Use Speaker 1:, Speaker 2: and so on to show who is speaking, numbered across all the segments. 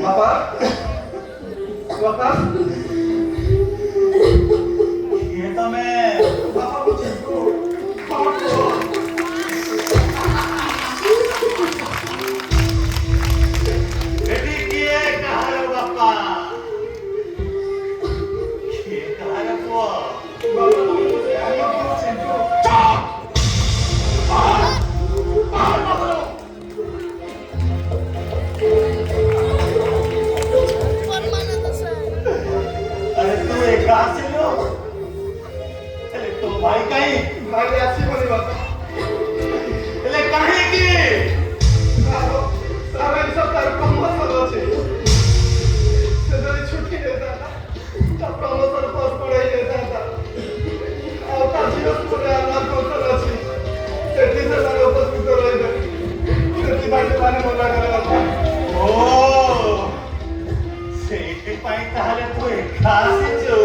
Speaker 1: बाबा बाबा
Speaker 2: ये तो मैं
Speaker 1: बाबा मुझे को माफ करो।
Speaker 2: बेटी किए कहा रे बापा किए कहा रे पुआ
Speaker 1: बाबा मुझे आगे क्यों चिंतो
Speaker 2: अरे तू एक कहाँ से लो अरे तो भाई कहीं
Speaker 1: भाई अच्छी बोली बाबा
Speaker 2: अरे कहीं की
Speaker 1: बाबा सारा सब तार कम मत আছে से जरी छुट्टी देता था तब प्रमोशन पास पढ़ाई देता था और ताजीर पूरे आना कोसल আছে सेठी से तार उपस्थित रहे सेठी भाई पानी मोला करे बाबा
Speaker 2: ओ ସେଇଥି ପାଇଁ ତାହେଲେ ତୁ ଏକା ଆସିଛୁ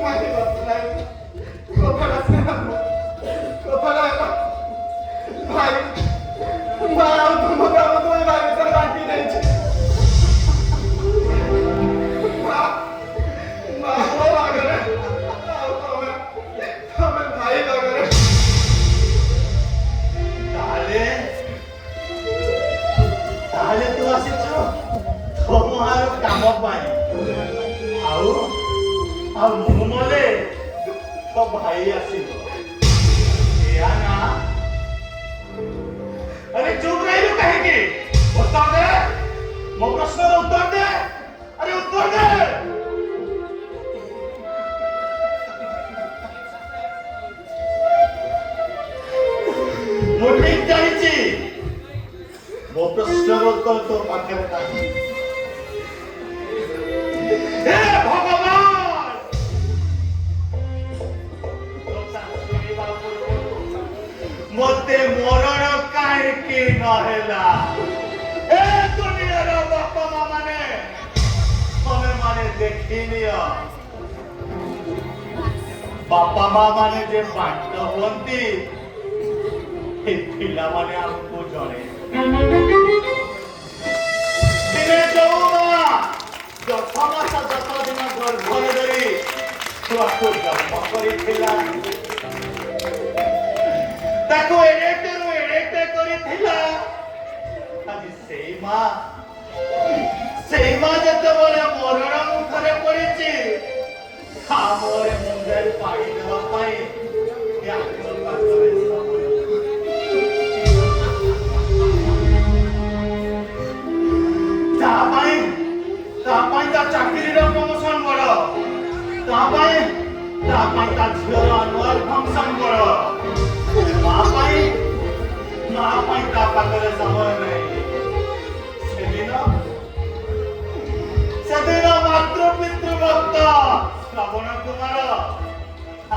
Speaker 1: माही बाबा नहीं कोफड़ा से कोफड़ा भाई मां तुम का तो भाई सर बाकी नहीं छे मां वो आगरे हमें भाई आगरे
Speaker 2: ତାହେଲେ ତାହେଲେ ତୁ ଆସିଛୁ ତମହାର କାମ ପାଇଁ ଆଉ ଆଉ ମୁଁ ମଲେ ତୋ ଭାଇ ଆସିବ ଏୟା ନା अरे चुप रही कहेंगे उत्तर दे ମୋ ପ୍ରଶ୍ନର ଉତ୍ତର ଦେ ଆରେ ଉତ୍ତର ଦେ ମୁଁ ଠିକ ଜାଣିଛି ମୋ ପ୍ରଶ୍ନର ଉତ୍ତର ତୋ ପାଖରେ ନାହିଁ ହେ ଭଗବାନ ତୋ ଶୁଣିବା ପୂର୍ବରୁ ମୋତେ ମରଣ କାହିଁକି ନହେଲା ଏ ଦୁନିଆର ବାପା ମା ମାନେ ତମେ ମାନେ ଦେଖିନିଅ ବାପା ମା ମାନେ ଯେ ବାଟ ହୁଅନ୍ତି ଏ ପିଲାମାନେ ଆମକୁ ଜଣେ ଦିନେ ଯୋଉ ମା 10 ମାସ 10 ଦିନ ଗର୍ଭରେ ଧରି ଛୁଆକୁ ଜନ୍ମ କରିଥିଲା ତାକୁ ଏଡ଼େଟେରୁ ଏଡ଼େଟେ କରିଥିଲା ଆଜି ସେଇ ମା ଯେତେବେଳେ ମରଣ ମୁଖରେ ପଡ଼ିଛି ଆମର ମୁଣ୍ଡରେ ପାଣି ଦେବା ପାଇଁ ୟାଙ୍କ ପାଖରେ ସମୟ ତା ପାଇଁ ତା ଚାକିରିର ପ୍ରମୋସନ ବଡ଼ ତା ପାଇଁ ତା ଝିଅର ଆନୁଆଲ ଫଙ୍କସନ ବଡ଼ ମା ପାଇଁ ତା ପାଖରେ ସମୟ ନାହିଁ ସେଦିନ ମାତୃ ପିତୃ ଭକ୍ତ ଶ୍ରବଣ କୁମାର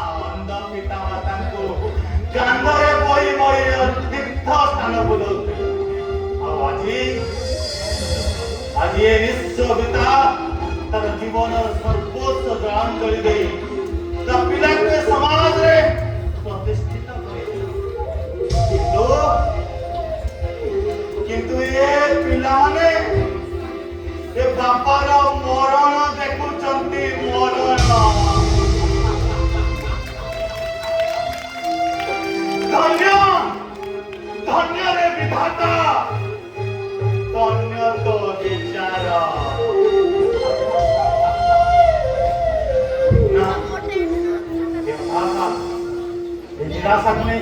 Speaker 2: ଆନନ୍ଦ ପିତା ମାତାଙ୍କୁ କାନ୍ଧରେ ବହି ତୀର୍ଥ ସ୍ଥାନ ବୁଲଉଥିଲେ ଆଉ ଆଜି ଏ ନିଶ୍ଚୟ ପିତା ତାର ଜୀବନର ସର୍ବୋଚ୍ଚ ଜଳାଞ୍ଜଳି ଦେଇ ତା ପିଲାକୁ ଏ ସମାଜରେ ପ୍ରତିଷ୍ଠିତ କିନ୍ତୁ ଏ ପିଲାମାନେ ଏ ବାପାର ମରଣ ଦେଖୁଛନ୍ତି ମରଣ ଧନ୍ୟରେ ବିଧାତା ଧନ୍ୟ ତୋ ବିଚାର ନା ନିରାଶାକୁ ନେଇ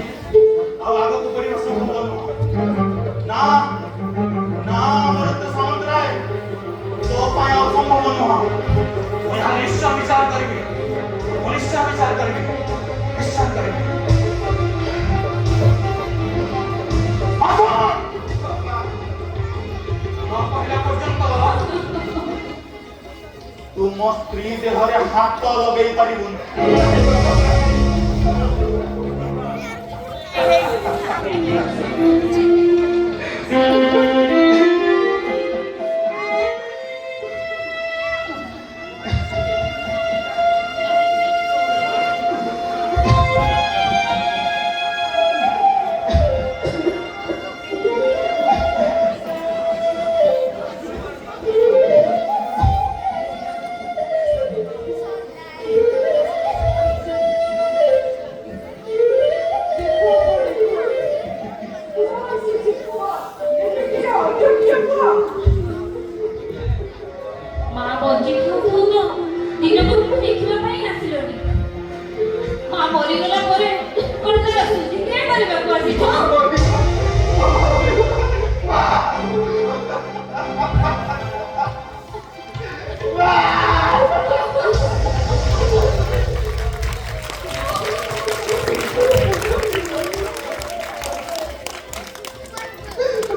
Speaker 2: ଆଉ ଆଗକୁ ବଢିବା ସମ୍ଭବ ନୁହଁ ନା ଆମର ତ ସମୁଦ୍ରାୟ ତୋ ପାଇଁ ଆଉ ସମ୍ଭବ ନୁହଁ ମୁଁ ଏହା ନିଶ୍ଚୟ ବିଚାର କରିବି କହିଲା ପର୍ଯ୍ୟନ୍ତ ତୁ ମୋ ସ୍ତ୍ରୀ ଦେହରେ ହାତ ଲଗେଇ ପାରିବୁନି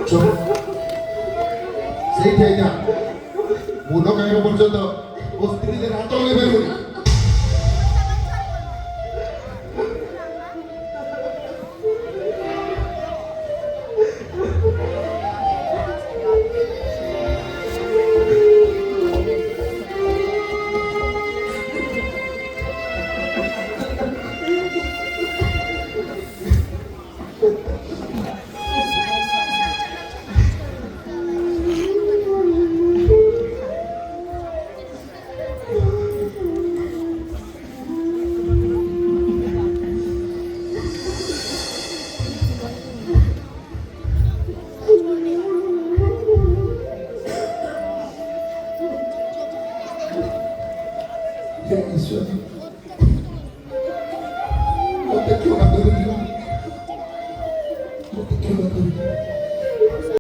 Speaker 3: ସେଇଠି ଆଜ୍ଞା ମୁଣ୍ଡ କାହିଁକି ପର୍ଯ୍ୟନ୍ତ ମୋ ସ୍ତ୍ରୀ ଦେହରେ ହାତ ଲଗେଇ ପାରିବୁନି। हे ईश्वर